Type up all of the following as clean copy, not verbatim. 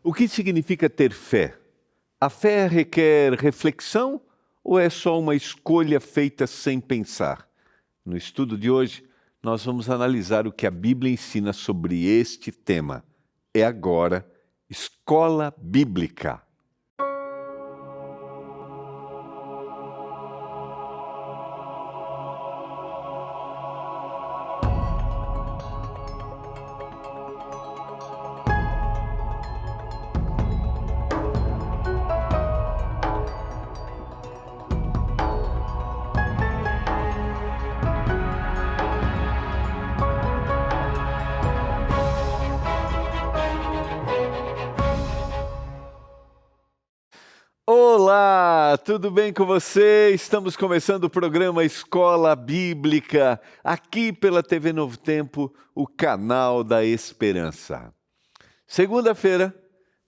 O que significa ter fé? A fé requer reflexão ou é só uma escolha feita sem pensar? No estudo de hoje, nós vamos analisar o que a Bíblia ensina sobre este tema. É agora Escola Bíblica. Olá, tudo bem com você? Estamos começando o programa Escola Bíblica, aqui pela TV Novo Tempo, o canal da Esperança. Segunda-feira,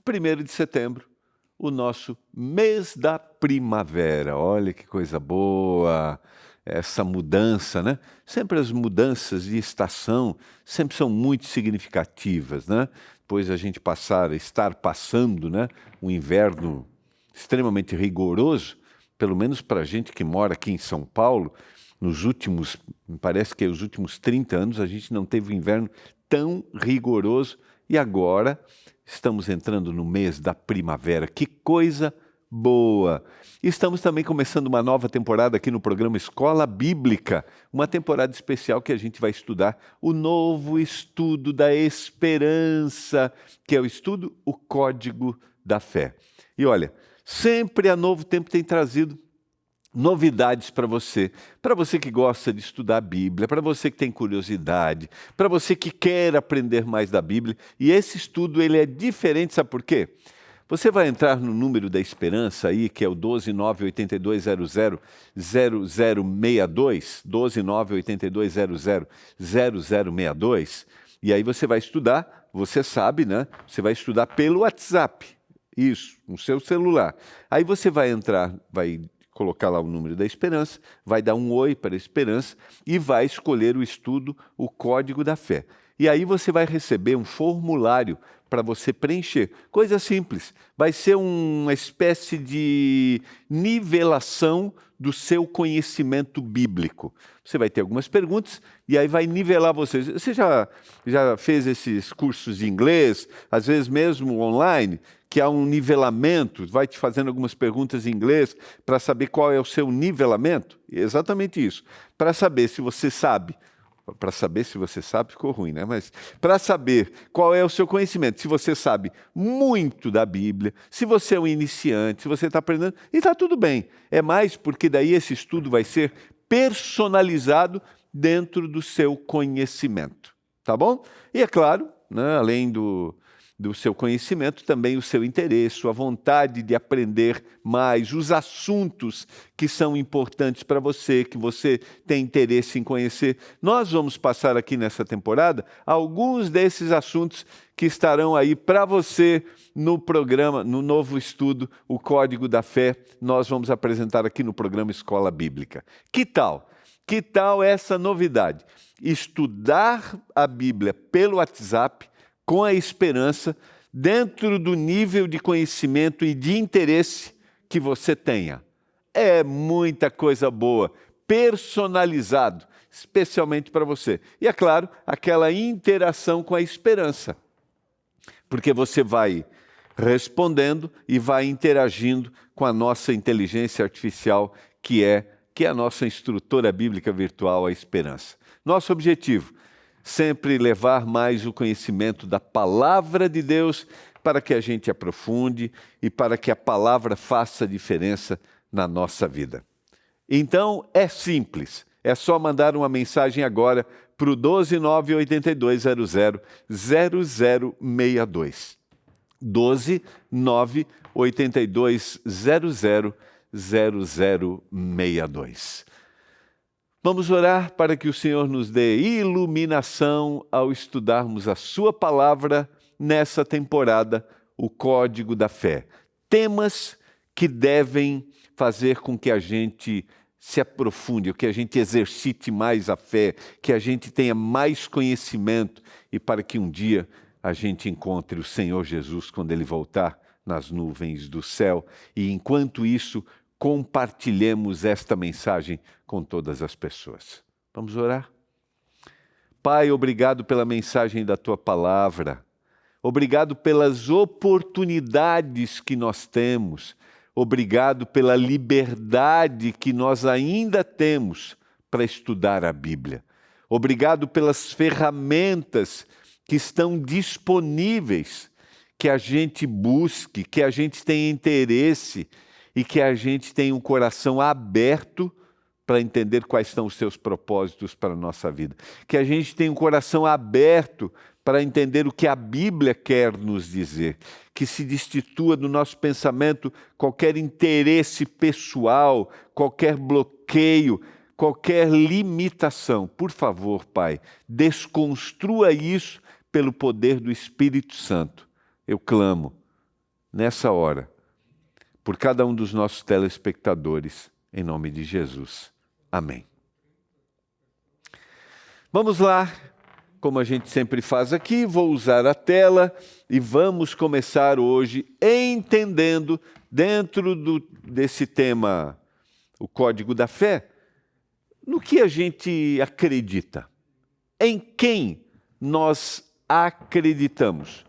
1º de setembro, o nosso mês da primavera. Olha que coisa boa, essa mudança, né? Sempre as mudanças de estação sempre são muito significativas, né? Depois a gente estar passando, né? O inverno extremamente rigoroso, pelo menos para a gente que mora aqui em São Paulo, me parece que os últimos 30 anos a gente não teve um inverno tão rigoroso e agora estamos entrando no mês da primavera. Que coisa boa! Estamos também começando uma nova temporada aqui no programa Escola Bíblica, uma temporada especial que a gente vai estudar o novo estudo da esperança, que é o estudo O Código da Fé. E olha, sempre a Novo Tempo tem trazido novidades para você que gosta de estudar a Bíblia, para você que tem curiosidade, para você que quer aprender mais da Bíblia. E esse estudo ele é diferente, sabe por quê? Você vai entrar no número da esperança aí, que é o 12982000062, 12982000062, e aí você vai estudar, você sabe, né? Você vai estudar pelo WhatsApp. Isso, no seu celular. Aí você vai colocar lá o número da esperança, vai dar um oi para a esperança e vai escolher o estudo, o Código da Fé. E aí você vai receber um formulário para você preencher. Coisa simples, vai ser uma espécie de nivelação do seu conhecimento bíblico. Você vai ter algumas perguntas e aí vai nivelar você. Você já fez esses cursos de inglês, às vezes mesmo online, que há um nivelamento, vai te fazendo algumas perguntas em inglês para saber qual é o seu nivelamento? Exatamente isso. Para saber se você sabe ficou ruim, né? Mas para saber qual é o seu conhecimento, se você sabe muito da Bíblia, se você é um iniciante, se você está aprendendo, e está tudo bem. É mais porque daí esse estudo vai ser personalizado dentro do seu conhecimento, tá bom? E é claro, né, além do seu conhecimento, também o seu interesse, a vontade de aprender mais, os assuntos que são importantes para você, que você tem interesse em conhecer. Nós vamos passar aqui nessa temporada alguns desses assuntos que estarão aí para você no programa, no novo estudo, o Código da Fé. Nós vamos apresentar aqui no programa Escola Bíblica. Que tal? Que tal essa novidade? Estudar a Bíblia pelo WhatsApp, com a esperança, dentro do nível de conhecimento e de interesse que você tenha. É muita coisa boa, personalizado, especialmente para você. E é claro, aquela interação com a esperança, porque você vai respondendo e vai interagindo com a nossa inteligência artificial, que é a nossa instrutora bíblica virtual, a Esperança. Nosso objetivo, sempre levar mais o conhecimento da Palavra de Deus para que a gente aprofunde e para que a Palavra faça diferença na nossa vida. Então, é simples. É só mandar uma mensagem agora para o 12982000062. 12982000062. Vamos orar para que o Senhor nos dê iluminação ao estudarmos a sua palavra nessa temporada, o Código da Fé. Temas que devem fazer com que a gente se aprofunde, que a gente exercite mais a fé, que a gente tenha mais conhecimento e para que um dia a gente encontre o Senhor Jesus quando Ele voltar nas nuvens do céu. E enquanto isso, compartilhemos esta mensagem com todas as pessoas. Vamos orar? Pai, obrigado pela mensagem da Tua palavra. Obrigado pelas oportunidades que nós temos. Obrigado pela liberdade que nós ainda temos para estudar a Bíblia. Obrigado pelas ferramentas que estão disponíveis, que a gente busque, que a gente tenha interesse e que a gente tenha um coração aberto para entender quais são os seus propósitos para a nossa vida. Que a gente tenha um coração aberto para entender o que a Bíblia quer nos dizer. Que se destitua do nosso pensamento qualquer interesse pessoal, qualquer bloqueio, qualquer limitação. Por favor, Pai, desconstrua isso pelo poder do Espírito Santo. Eu clamo, nessa hora, por cada um dos nossos telespectadores, em nome de Jesus. Amém. Vamos lá, como a gente sempre faz aqui, vou usar a tela e vamos começar hoje entendendo, dentro desse tema, o código da fé, no que a gente acredita, em quem nós acreditamos,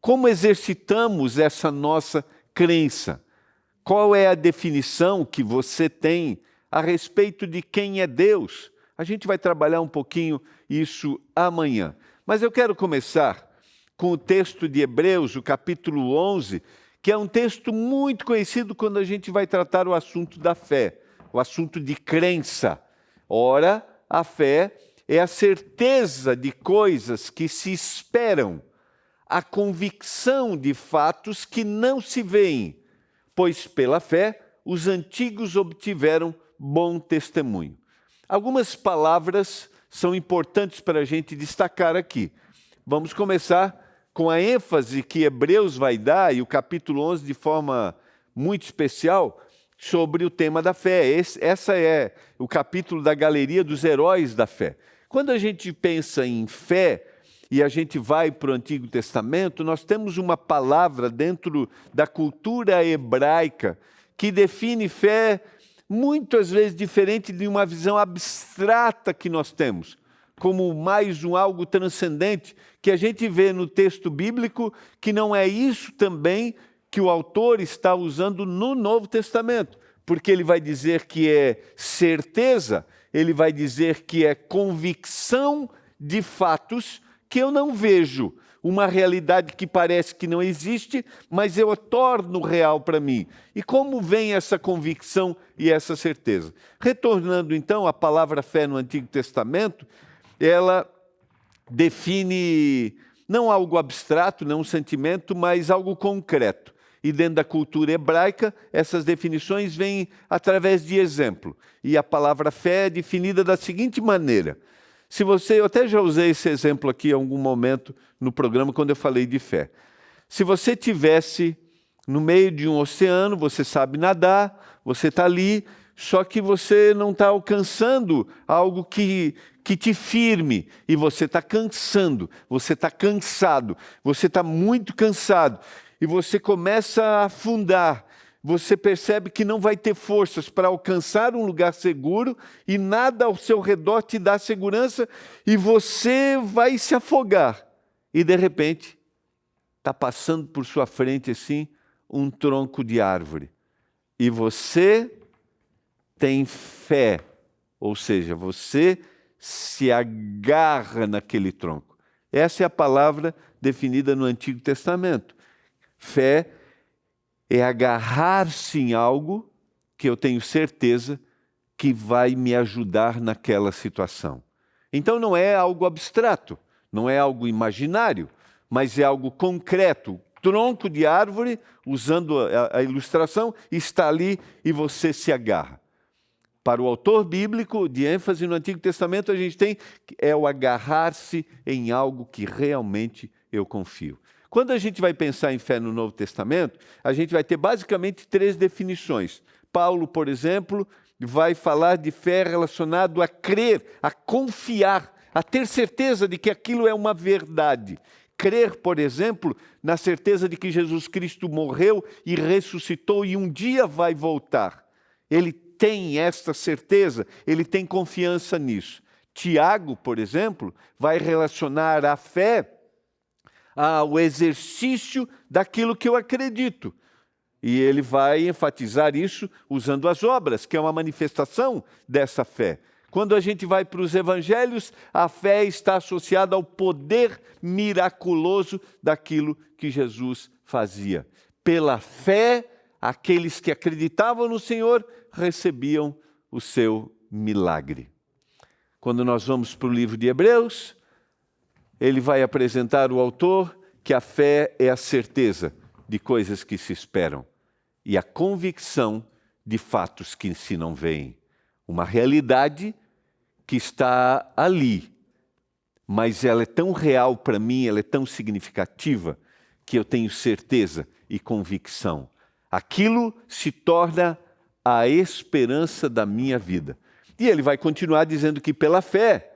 como exercitamos essa nossa crença, qual é a definição que você tem a respeito de quem é Deus. A gente vai trabalhar um pouquinho isso amanhã. Mas eu quero começar com o texto de Hebreus, o capítulo 11, que é um texto muito conhecido quando a gente vai tratar o assunto da fé, o assunto de crença. Ora, a fé é a certeza de coisas que se esperam, a convicção de fatos que não se veem, pois pela fé os antigos obtiveram bom testemunho. Algumas palavras são importantes para a gente destacar aqui. Vamos começar com a ênfase que Hebreus vai dar, e o capítulo 11 de forma muito especial, sobre o tema da fé. Essa é o capítulo da galeria dos heróis da fé. Quando a gente pensa em fé e a gente vai para o Antigo Testamento, nós temos uma palavra dentro da cultura hebraica que define fé muitas vezes diferente de uma visão abstrata que nós temos, como mais algo transcendente, que a gente vê no texto bíblico, que não é isso também que o autor está usando no Novo Testamento, porque ele vai dizer que é certeza, ele vai dizer que é convicção de fatos que eu não vejo, uma realidade que parece que não existe, mas eu a torno real para mim. E como vem essa convicção e essa certeza? Retornando então à palavra fé no Antigo Testamento, ela define não algo abstrato, não um sentimento, mas algo concreto. E dentro da cultura hebraica, essas definições vêm através de exemplo. E a palavra fé é definida da seguinte maneira. Eu até já usei esse exemplo aqui em algum momento no programa, quando eu falei de fé. Se você estivesse no meio de um oceano, você sabe nadar, você está ali, só que você não está alcançando algo que te firme, e você está cansando, você está cansado, você está muito cansado, e você começa a afundar. Você percebe que não vai ter forças para alcançar um lugar seguro e nada ao seu redor te dá segurança e você vai se afogar. E de repente, está passando por sua frente assim um tronco de árvore. E você tem fé, ou seja, você se agarra naquele tronco. Essa é a palavra definida no Antigo Testamento. Fé é agarrar-se em algo que eu tenho certeza que vai me ajudar naquela situação. Então não é algo abstrato, não é algo imaginário, mas é algo concreto. Tronco de árvore, usando a ilustração, está ali e você se agarra. Para o autor bíblico, de ênfase no Antigo Testamento, a gente tem o agarrar-se em algo que realmente eu confio. Quando a gente vai pensar em fé no Novo Testamento, a gente vai ter basicamente 3 definições. Paulo, por exemplo, vai falar de fé relacionado a crer, a confiar, a ter certeza de que aquilo é uma verdade. crer, por exemplo, na certeza de que Jesus Cristo morreu e ressuscitou e um dia vai voltar. Ele tem esta certeza, ele tem confiança nisso. Tiago, por exemplo, vai relacionar a fé ao exercício daquilo que eu acredito. E ele vai enfatizar isso usando as obras, que é uma manifestação dessa fé. Quando a gente vai para os evangelhos, a fé está associada ao poder miraculoso daquilo que Jesus fazia. Pela fé, aqueles que acreditavam no Senhor recebiam o seu milagre. Quando nós vamos para o livro de Hebreus, ele vai apresentar o autor que a fé é a certeza de coisas que se esperam e a convicção de fatos que se não veem. Uma realidade que está ali, mas ela é tão real para mim, ela é tão significativa, que eu tenho certeza e convicção. Aquilo se torna a esperança da minha vida. E ele vai continuar dizendo que pela fé,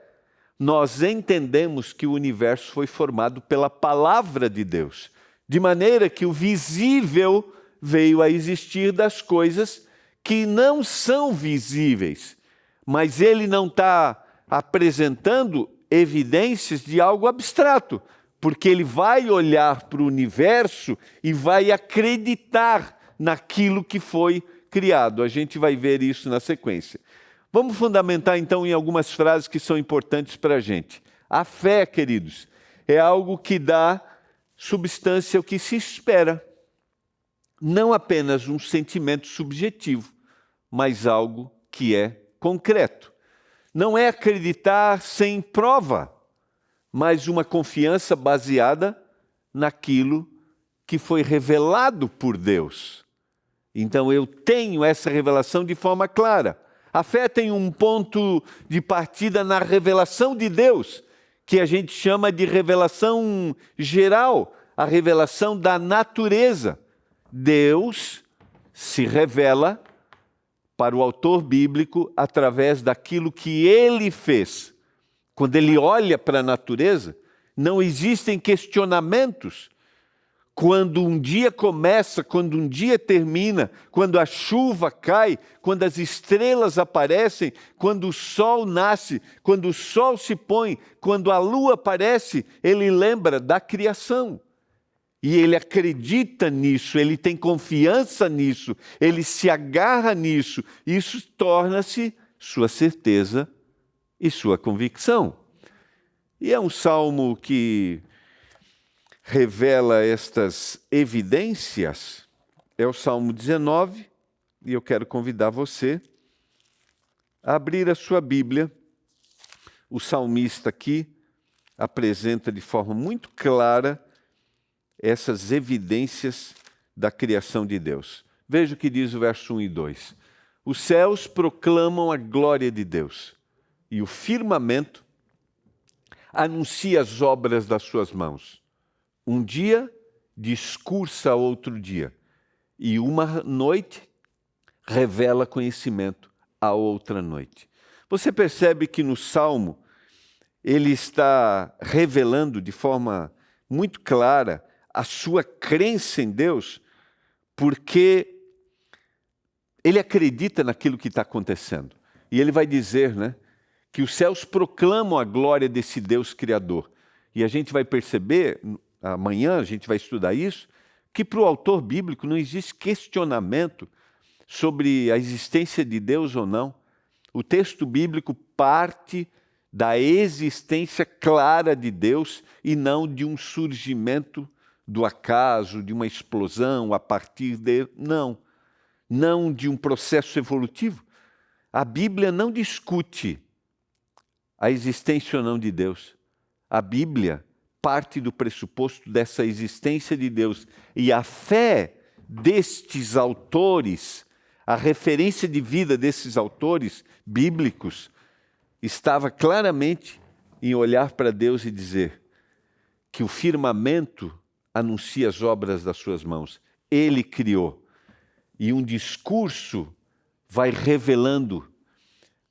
nós entendemos que o universo foi formado pela palavra de Deus, de maneira que o visível veio a existir das coisas que não são visíveis, mas ele não está apresentando evidências de algo abstrato, porque ele vai olhar para o universo e vai acreditar naquilo que foi criado. A gente vai ver isso na sequência. Vamos fundamentar então em algumas frases que são importantes para a gente. A fé, queridos, é algo que dá substância ao que se espera. Não apenas um sentimento subjetivo, mas algo que é concreto. Não é acreditar sem prova, mas uma confiança baseada naquilo que foi revelado por Deus. Então eu tenho essa revelação de forma clara. A fé tem um ponto de partida na revelação de Deus, que a gente chama de revelação geral, a revelação da natureza. Deus se revela para o autor bíblico através daquilo que ele fez. Quando ele olha para a natureza, não existem questionamentos. Quando um dia começa, quando um dia termina, quando a chuva cai, quando as estrelas aparecem, quando o sol nasce, quando o sol se põe, quando a lua aparece, ele lembra da criação. E ele acredita nisso, ele tem confiança nisso, ele se agarra nisso. Isso torna-se sua certeza e sua convicção. E é um salmo que revela estas evidências. É o Salmo 19, e eu quero convidar você a abrir a sua Bíblia. O salmista aqui apresenta de forma muito clara essas evidências da criação de Deus. Veja o que diz o verso 1 e 2. Os céus proclamam a glória de Deus, e o firmamento anuncia as obras das suas mãos. Um dia discursa outro dia, e uma noite revela conhecimento a outra noite. Você percebe que no Salmo ele está revelando de forma muito clara a sua crença em Deus, porque ele acredita naquilo que está acontecendo. E ele vai dizer, que os céus proclamam a glória desse Deus Criador. E a gente vai perceber, amanhã a gente vai estudar isso, que para o autor bíblico não existe questionamento sobre a existência de Deus ou não. O texto bíblico parte da existência clara de Deus e não de um surgimento do acaso, de uma explosão a partir de... Não de um processo evolutivo. A Bíblia não discute a existência ou não de Deus. A Bíblia parte do pressuposto dessa existência de Deus. E a fé destes autores, a referência de vida desses autores bíblicos, estava claramente em olhar para Deus e dizer que o firmamento anuncia as obras das suas mãos. Ele criou. E um discurso vai revelando,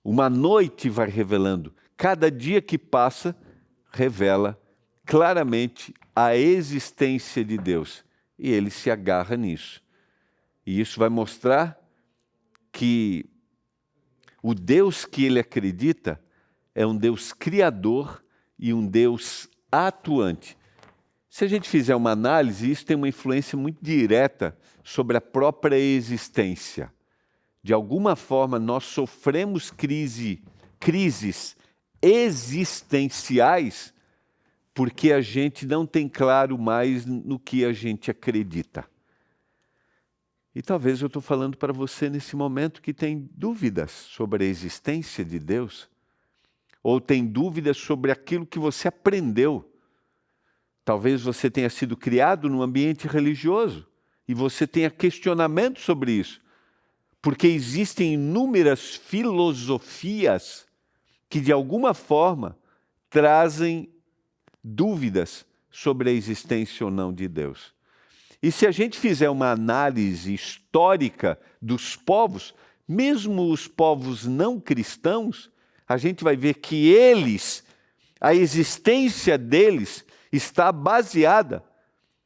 uma noite vai revelando. Cada dia que passa, revela claramente a existência de Deus. E ele se agarra nisso. E isso vai mostrar que o Deus que ele acredita é um Deus criador e um Deus atuante. Se a gente fizer uma análise, isso tem uma influência muito direta sobre a própria existência. De alguma forma, nós sofremos crises existenciais porque a gente não tem claro mais no que a gente acredita. E talvez eu estou falando para você nesse momento que tem dúvidas sobre a existência de Deus, ou tem dúvidas sobre aquilo que você aprendeu. Talvez você tenha sido criado num ambiente religioso e você tenha questionamento sobre isso, porque existem inúmeras filosofias que de alguma forma trazem dúvidas sobre a existência ou não de Deus. E se a gente fizer uma análise histórica dos povos, mesmo os povos não cristãos, a gente vai ver que eles, a existência deles está baseada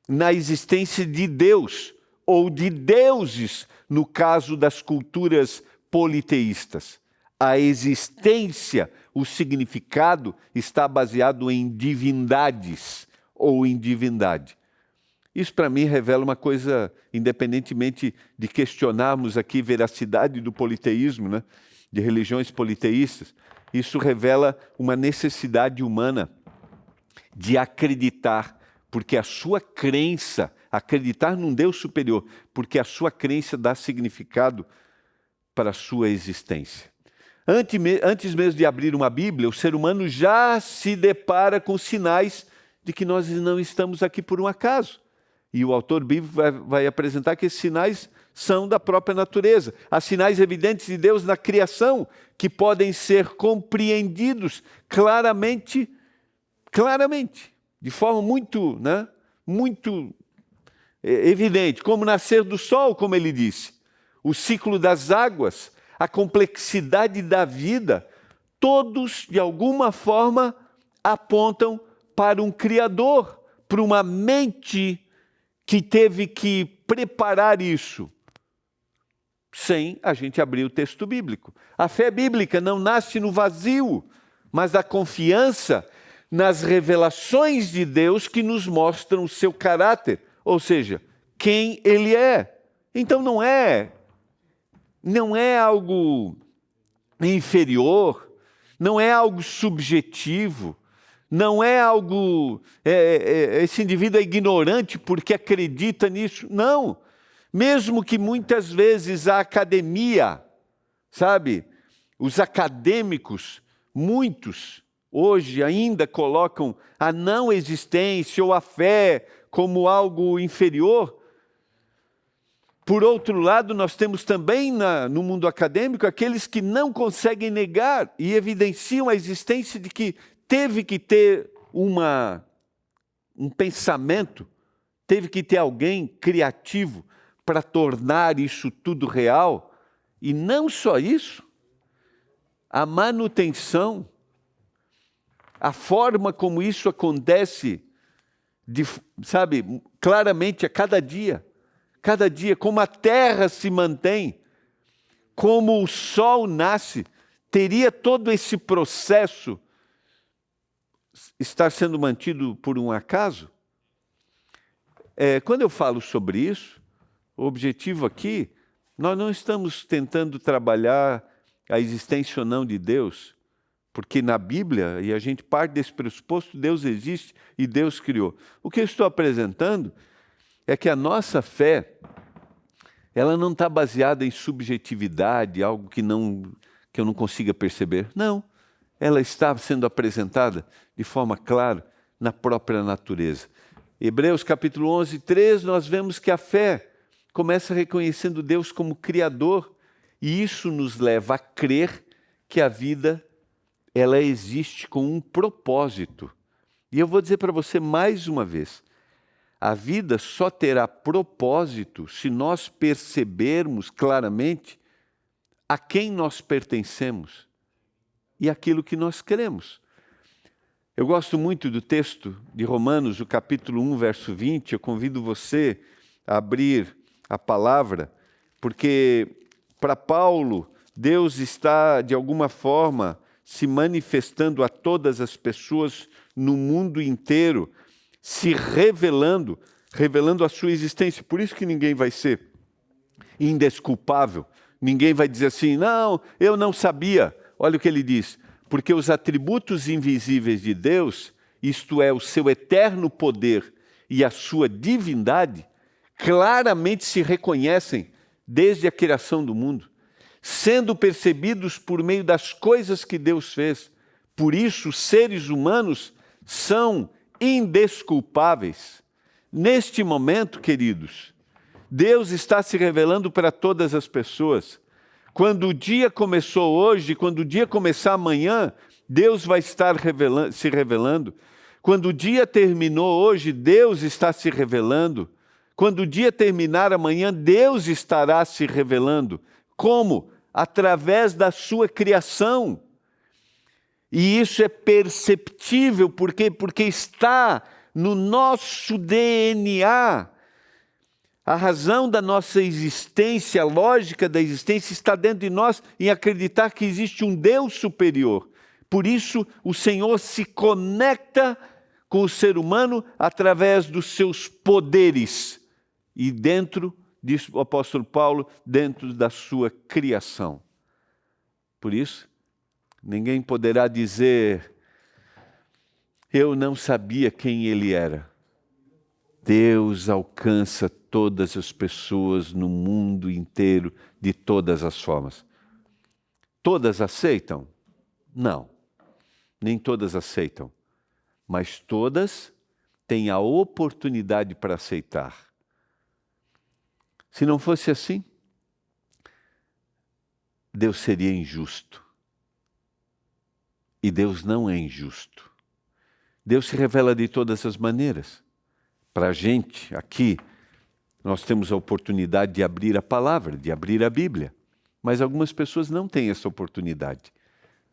na existência de Deus, ou de deuses, no caso das culturas politeístas. A existência, o significado, está baseado em divindades ou em divindade. Isso para mim revela uma coisa, independentemente de questionarmos aqui a veracidade do politeísmo, né, de religiões politeístas, isso revela uma necessidade humana de acreditar, porque a sua crença, acreditar num Deus superior, porque a sua crença dá significado para a sua existência. Antes mesmo de abrir uma Bíblia, o ser humano já se depara com sinais de que nós não estamos aqui por um acaso. E o autor bíblico vai apresentar que esses sinais são da própria natureza. Há sinais evidentes de Deus na criação que podem ser compreendidos claramente, de forma muito evidente, como o nascer do sol, como ele disse, o ciclo das águas, a complexidade da vida, todos, de alguma forma, apontam para um Criador, para uma mente que teve que preparar isso, sem a gente abrir o texto bíblico. A fé bíblica não nasce no vazio, mas da confiança nas revelações de Deus que nos mostram o seu caráter, ou seja, quem Ele é. Então não é algo inferior, não é algo subjetivo, não é algo, esse indivíduo é ignorante porque acredita nisso. Não, mesmo que muitas vezes a academia, sabe, os acadêmicos, muitos hoje ainda colocam a não existência ou a fé como algo inferior. Por outro lado, nós temos também no mundo acadêmico aqueles que não conseguem negar e evidenciam a existência de que teve que ter um pensamento, teve que ter alguém criativo para tornar isso tudo real. E não só isso, a manutenção, a forma como isso acontece, claramente a cada dia, como a terra se mantém, como o sol nasce, teria todo esse processo estar sendo mantido por um acaso? Quando eu falo sobre isso, o objetivo aqui, nós não estamos tentando trabalhar a existência ou não de Deus, porque na Bíblia, e a gente parte desse pressuposto, Deus existe e Deus criou. O que eu estou apresentando é que a nossa fé, ela não está baseada em subjetividade, algo que eu não consiga perceber. Não, ela está sendo apresentada de forma clara na própria natureza. Hebreus capítulo 11, 3, nós vemos que a fé começa reconhecendo Deus como Criador, e isso nos leva a crer que a vida, ela existe com um propósito. E eu vou dizer para você mais uma vez, a vida só terá propósito se nós percebermos claramente a quem nós pertencemos e aquilo que nós queremos. Eu gosto muito do texto de Romanos, o capítulo 1, verso 20. Eu convido você a abrir a palavra, porque para Paulo, Deus está, de alguma forma, se manifestando a todas as pessoas no mundo inteiro, se revelando a sua existência. Por isso que ninguém vai ser indesculpável. Ninguém vai dizer assim, não, eu não sabia. Olha o que ele diz. Porque os atributos invisíveis de Deus, isto é, o seu eterno poder e a sua divindade, claramente se reconhecem desde a criação do mundo, sendo percebidos por meio das coisas que Deus fez. Por isso, os seres humanos são indesculpáveis. Neste momento, queridos, Deus está se revelando para todas as pessoas. Quando o dia começou hoje, quando o dia começar amanhã, Deus vai estar se revelando. Quando o dia terminou hoje, Deus está se revelando. Quando o dia terminar amanhã, Deus estará se revelando. Como? Através da sua criação. E isso é perceptível, por quê? Porque está no nosso DNA. A razão da nossa existência, a lógica da existência está dentro de nós em acreditar que existe um Deus superior. Por isso, o Senhor se conecta com o ser humano através dos seus poderes. E dentro, diz o apóstolo Paulo, dentro da sua criação. Por isso, ninguém poderá dizer, eu não sabia quem ele era. Deus alcança todas as pessoas no mundo inteiro de todas as formas. Todas aceitam? Não, nem todas aceitam. Mas todas têm a oportunidade para aceitar. Se não fosse assim, Deus seria injusto. E Deus não é injusto. Deus se revela de todas as maneiras. Para a gente, aqui, nós temos a oportunidade de abrir a palavra, de abrir a Bíblia. Mas algumas pessoas não têm essa oportunidade.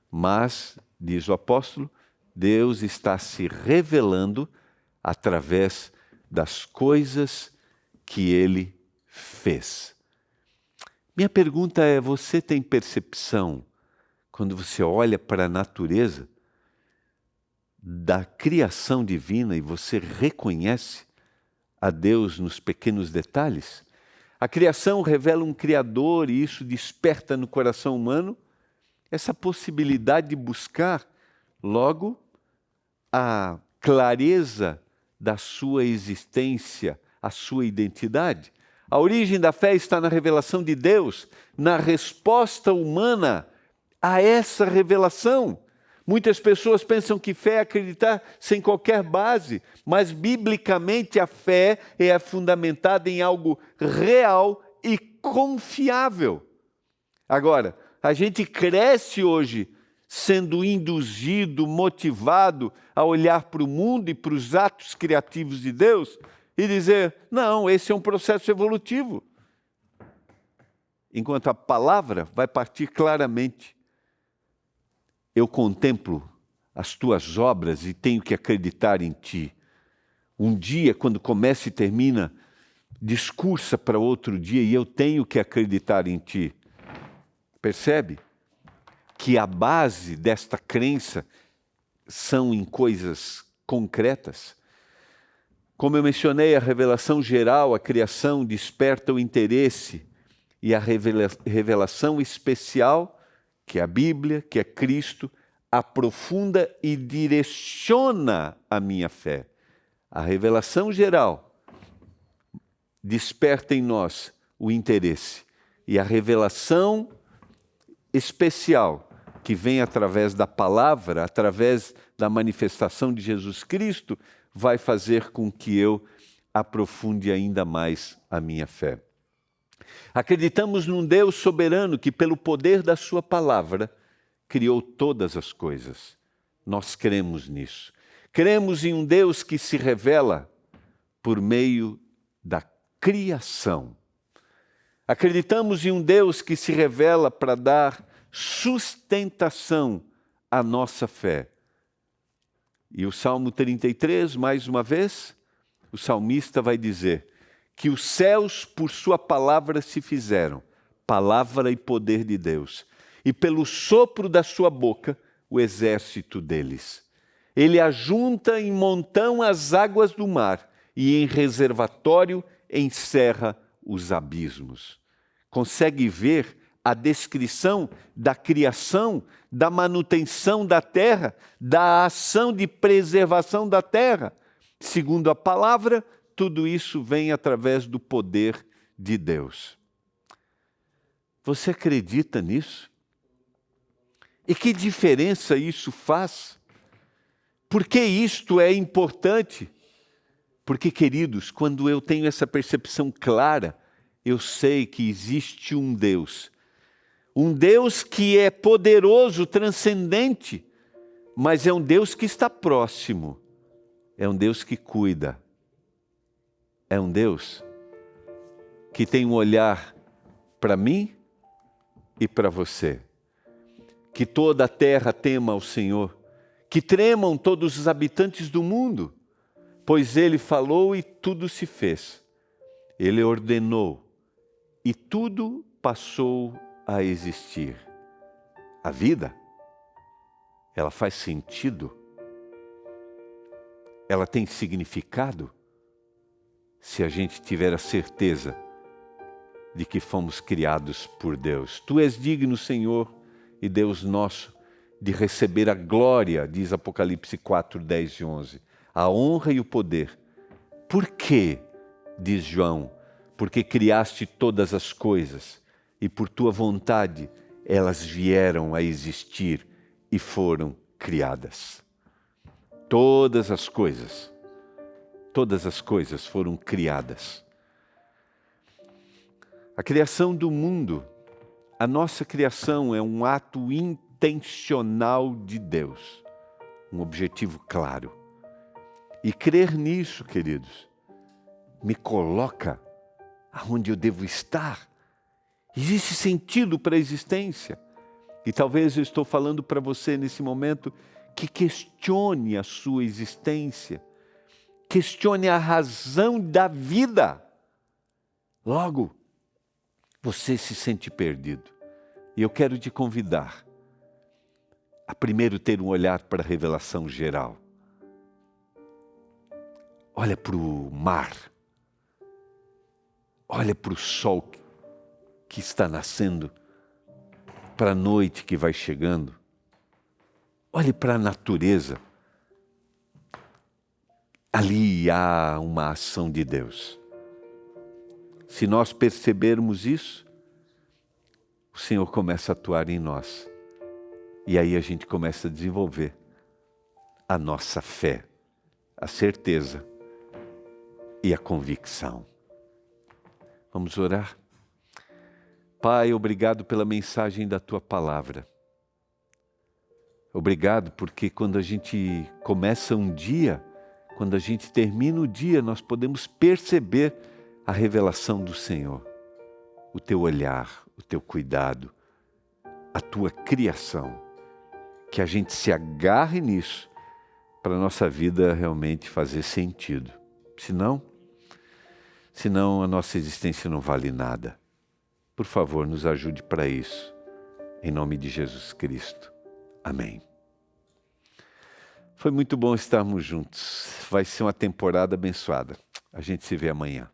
Mas, diz o apóstolo, Deus está se revelando através das coisas que Ele fez. Minha pergunta é, você tem percepção, quando você olha para a natureza, da criação divina e você reconhece a Deus nos pequenos detalhes? A criação revela um Criador e isso desperta no coração humano essa possibilidade de buscar logo a clareza da sua existência, a sua identidade. A origem da fé está na revelação de Deus, na resposta humana a essa revelação. Muitas pessoas pensam que fé é acreditar sem qualquer base, mas biblicamente a fé é fundamentada em algo real e confiável. Agora, a gente cresce hoje sendo induzido, motivado a olhar para o mundo e para os atos criativos de Deus e dizer, não, esse é um processo evolutivo. Enquanto a palavra vai partir claramente. Eu contemplo as tuas obras e tenho que acreditar em ti. Um dia, quando começa e termina, discursa para outro dia e eu tenho que acreditar em ti. Percebe? Que a base desta crença são em coisas concretas. Como eu mencionei, a revelação geral, a criação desperta o interesse e a revelação especial, que é a Bíblia, que é Cristo, aprofunda e direciona a minha fé. A revelação geral desperta em nós o interesse. E a revelação especial, que vem através da palavra, através da manifestação de Jesus Cristo, vai fazer com que eu aprofunde ainda mais a minha fé. Acreditamos num Deus soberano que, pelo poder da sua palavra, criou todas as coisas. Nós cremos nisso. Cremos em um Deus que se revela por meio da criação. Acreditamos em um Deus que se revela para dar sustentação à nossa fé. E o Salmo 33, mais uma vez, o salmista vai dizer que os céus por sua palavra se fizeram, palavra e poder de Deus, e pelo sopro da sua boca, o exército deles. Ele ajunta em montão as águas do mar e em reservatório encerra os abismos. Consegue ver a descrição da criação, da manutenção da terra, da ação de preservação da terra. Segundo a palavra, tudo isso vem através do poder de Deus. Você acredita nisso? E que diferença isso faz? Por que isto é importante? Porque, queridos, quando eu tenho essa percepção clara, eu sei que existe um Deus que é poderoso, transcendente, mas é um Deus que está próximo, é um Deus que cuida, é um Deus que tem um olhar para mim e para você. Que toda a terra tema ao Senhor, que tremam todos os habitantes do mundo, pois Ele falou e tudo se fez. Ele ordenou e tudo passou a existir. A vida, ela faz sentido? Ela tem significado? Se a gente tiver a certeza de que fomos criados por Deus. Tu és digno, Senhor, e Deus nosso, de receber a glória, diz Apocalipse 4, 10 e 11, a honra e o poder. Por quê? Diz João, porque criaste todas as coisas e por tua vontade elas vieram a existir e foram criadas. Todas as coisas foram criadas. A criação do mundo, a nossa criação é um ato intencional de Deus, um objetivo claro. E crer nisso, queridos, me coloca aonde eu devo estar. Existe sentido para a existência. E talvez eu estou falando para você nesse momento que questione a sua existência, questione a razão da vida. Logo, você se sente perdido. E eu quero te convidar a primeiro ter um olhar para a revelação geral. Olha para o mar. Olha para o sol que está nascendo, para a noite que vai chegando. Olhe para a natureza. Ali há uma ação de Deus. Se nós percebermos isso, o Senhor começa a atuar em nós. E aí a gente começa a desenvolver a nossa fé, a certeza e a convicção. Vamos orar? Pai, obrigado pela mensagem da Tua palavra. Obrigado porque quando a gente começa um dia, quando a gente termina o dia, nós podemos perceber a revelação do Senhor. O Teu olhar, o Teu cuidado, a Tua criação. Que a gente se agarre nisso para a nossa vida realmente fazer sentido. Senão a nossa existência não vale nada. Por favor, nos ajude para isso. Em nome de Jesus Cristo. Amém. Foi muito bom estarmos juntos. Vai ser uma temporada abençoada. A gente se vê amanhã.